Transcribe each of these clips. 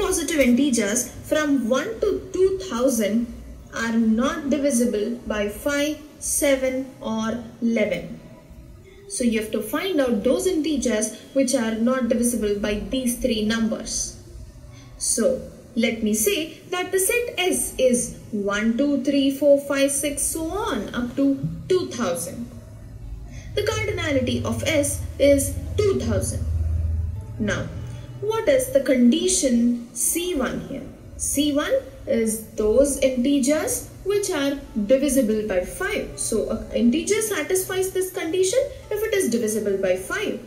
positive integers from 1 to 2000 are not divisible by 5, 7 or 11. So you have to find out those integers which are not divisible by these three numbers. So let me say that the set S is 1, 2, 3, 4, 5, 6, so on up to 2000. The cardinality of S is 2000. Now, what is the condition C1 here? C1 is those integers which are divisible by 5. So, an integer satisfies this condition if it is divisible by 5.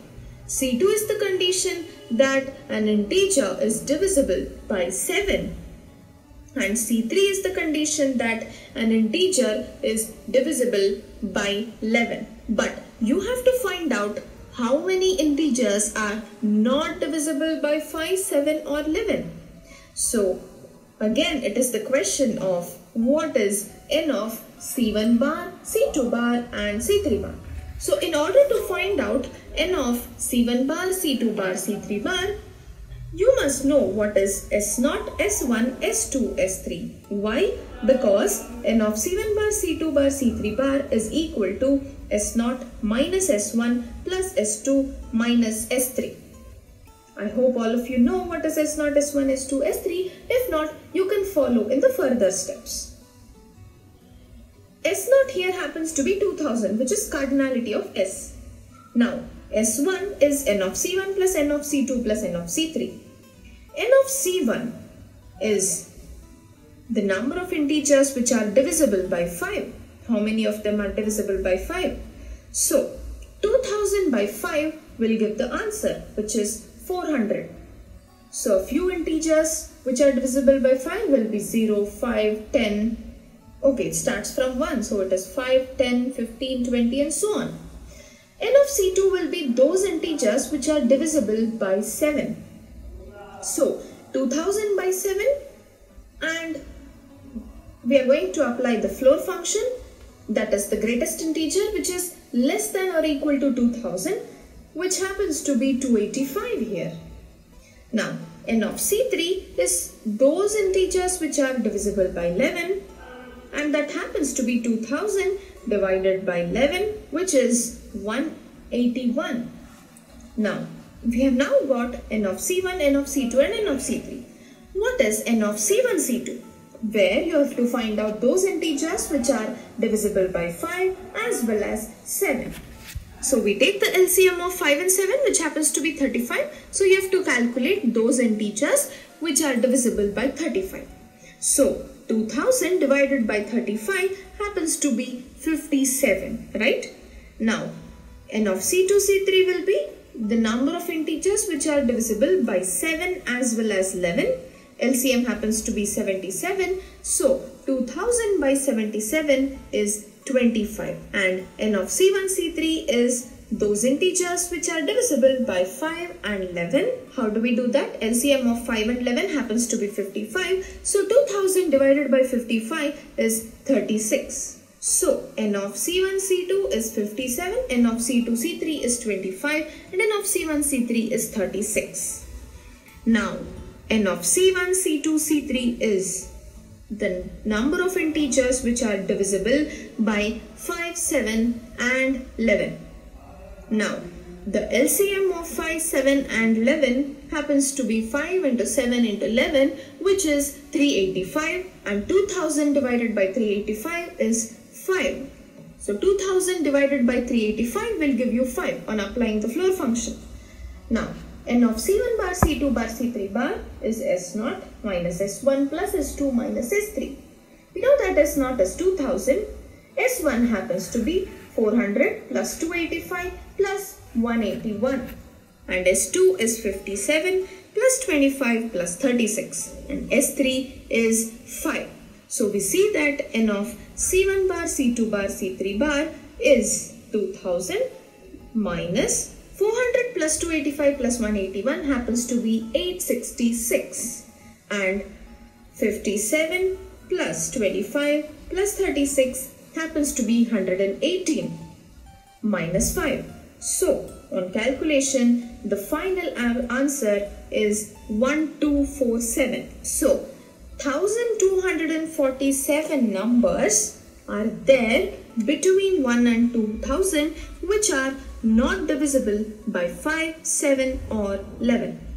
C2 is the condition that an integer is divisible by 7. And C3 is the condition that an integer is divisible by 11. But you have to find out how many integers are not divisible by 5, 7 or 11. So again, it is the question of what is n of C1 bar, C2 bar and C3 bar. So in order to find out n of C1 bar, C2 bar, C3 bar, you must know what is S0, S1, S2, S3. Why? Because n of C1 bar, C2 bar, C3 bar is equal to S0 minus S1 plus S2 minus S3. I hope all of you know what is S0, S1, S2, S3. If not, you can follow in the further steps. S0 here happens to be 2000, which is cardinality of S. Now, S1 is n of C1 plus n of C2 plus n of C3. N of C1 is the number of integers which are divisible by 5. How many of them are divisible by 5? So, 2000 by 5 will give the answer, which is 400. So, a few integers which are divisible by 5 will be 0, 5, 10. Okay, it starts from 1, so it is 5, 10, 15, 20 and so on. N of C2 will be those integers which are divisible by 7. So, 2000 by 7, and we are going to apply the floor function, that is the greatest integer which is less than or equal to 2000, which happens to be 285 here. Now, n of C3 is those integers which are divisible by 11, and that happens to be 2000 divided by 11, which is 181. Now, we have now got n of C1, n of C2 and n of C3. What is n of C1, C2? Where you have to find out those integers which are divisible by 5 as well as 7. So we take the LCM of 5 and 7, which happens to be 35. So you have to calculate those integers which are divisible by 35. So 2000 divided by 35 happens to be 57, right? Now, n of C2, C3 will be the number of integers which are divisible by 7 as well as 11. LCM happens to be 77. So, 2000 by 77 is 25. And n of C1, C3 is those integers which are divisible by 5 and 11. How do we do that? LCM of 5 and 11 happens to be 55. So, 2000 divided by 55 is 36. So, n of C1, C2 is 57, n of C2, C3 is 25 and n of C1, C3 is 36. Now, n of C1, C2, C3 is the number of integers which are divisible by 5, 7 and 11. Now, the LCM of 5, 7 and 11 happens to be 5 into 7 into 11, which is 385, and 2000 divided by 385 is 5. So 2000 divided by 385 will give you 5 on applying the floor function. Now, n of C1 bar, C2 bar, C3 bar is S0 minus S1 plus S2 minus S3. We know that S0 is 2000. S1 happens to be 400 plus 285 plus 181. And S2 is 57 plus 25 plus 36. And S3 is 5. So we see that n of C1 bar, C2 bar, C3 bar is 2000 minus 400 plus 285 plus 181 happens to be 866. And 57 plus 25 plus 36 happens to be 118 minus 5. So on calculation, the final answer is 1247. So 1247 numbers are there between 1 and 2000 which are not divisible by 5, 7 or 11.